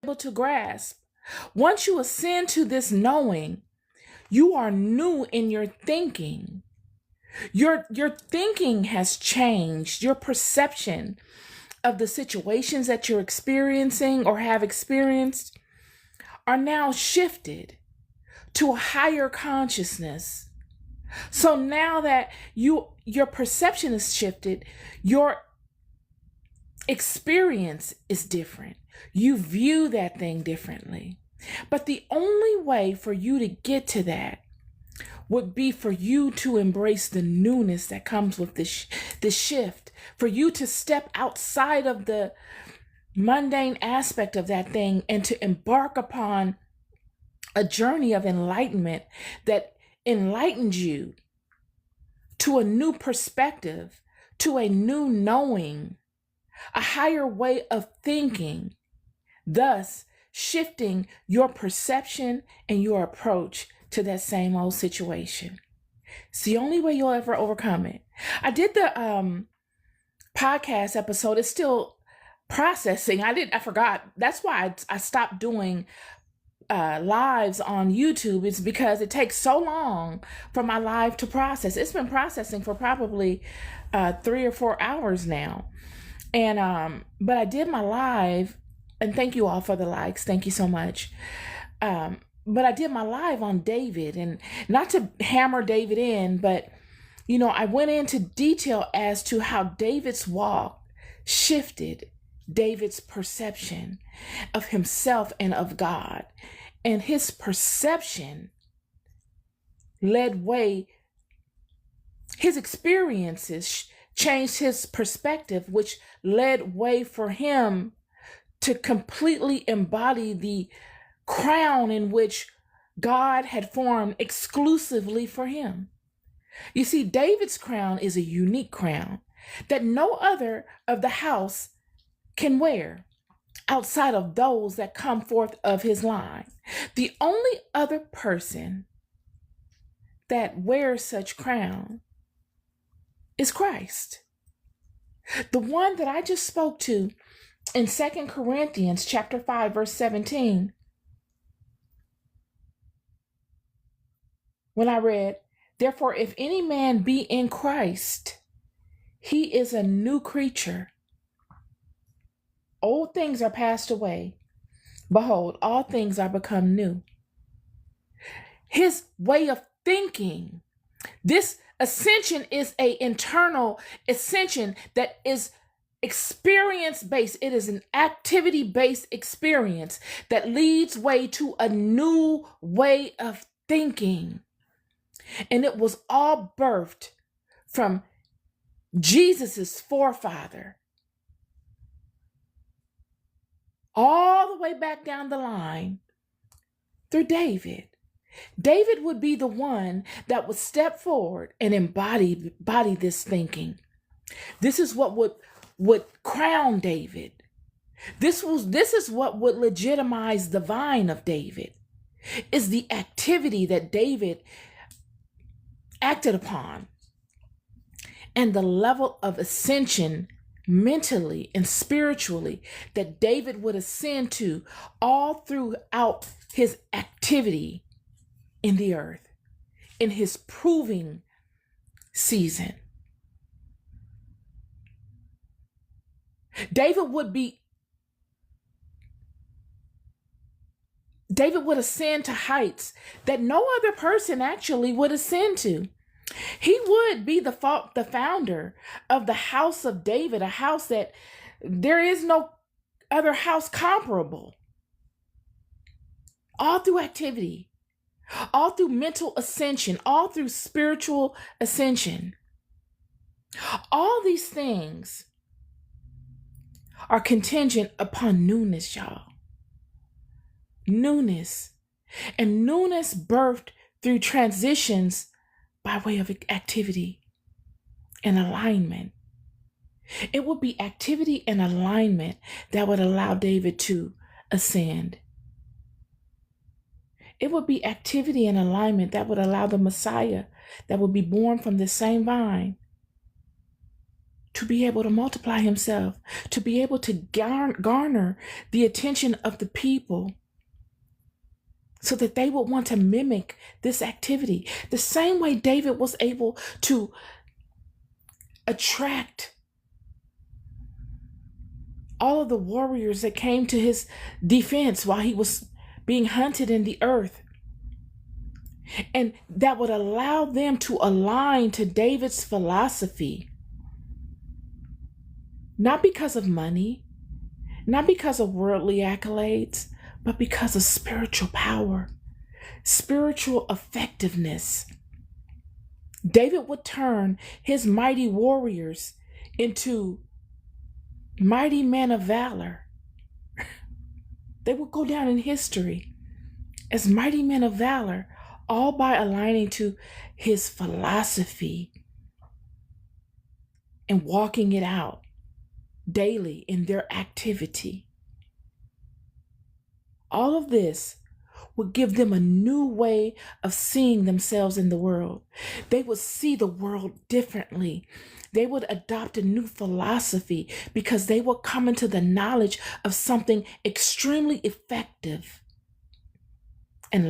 able to grasp. Once you ascend to this knowing, you are new in your thinking. Your thinking has changed. Your perception of the situations that you're experiencing or have experienced are now shifted to a higher consciousness. So now that your perception is shifted, your experience is different. You view that thing differently. But the only way for you to get to that would be for you to embrace the newness that comes with this shift, for you to step outside of the mundane aspect of that thing and to embark upon a journey of enlightenment that enlightens you to a new perspective, to a new knowing, a higher way of thinking, thus shifting your perception and your approach to that same old situation. It's the only way you'll ever overcome it. I did the podcast episode. It's still processing. I forgot. That's why I stopped doing lives on YouTube. It's because it takes so long for my live to process. It's been processing for probably 3 or 4 hours now. And but I did my live, and thank you all for the likes. Thank you so much. But I did my live on David, and not to hammer David in, but I went into detail as to how David's walk shifted David's perception of himself and of God. And his perception led way, his experiences changed his perspective, which led way for him to completely embody the crown in which God had formed exclusively for him. You see, David's crown is a unique crown that no other of the house can wear outside of those that come forth of his line. The only other person that wears such crown is Christ. The one that I just spoke to in 2 Corinthians chapter 5, verse 17, when I read, "Therefore, if any man be in Christ, he is a new creature. Old things are passed away. Behold, all things are become new." His way of thinking, this ascension is an internal ascension that is experience-based. It is an activity-based experience that leads way to a new way of thinking. And it was all birthed from Jesus's forefather, all the way back down the line through David. David would be the one that would step forward and embody this thinking. This is what would crown David. This is what would legitimize the vine of David, is the activity that David acted upon and the level of ascension mentally and spiritually that David would ascend to all throughout his activity in the earth, in his proving season. David would ascend to heights that no other person actually would ascend to. He would be the founder of the house of David, a house that there is no other house comparable. All through activity, all through mental ascension, all through spiritual ascension. All these things are contingent upon newness, y'all. Newness. And newness birthed through transitions by way of activity and alignment. It would be activity and alignment that would allow David to ascend. It would be activity and alignment that would allow the Messiah that would be born from the same vine to be able to multiply himself, to be able to garner the attention of the people so that they would want to mimic this activity. The same way David was able to attract all of the warriors that came to his defense while he was being hunted in the earth. And that would allow them to align to David's philosophy. Not because of money, not because of worldly accolades, but because of spiritual power, spiritual effectiveness. David would turn his mighty warriors into mighty men of valor. They would go down in history as mighty men of valor, all by aligning to his philosophy and walking it out daily in their activity. All of this would give them a new way of seeing themselves in the world. They would see the world differently. They would adopt a new philosophy because they would come into the knowledge of something extremely effective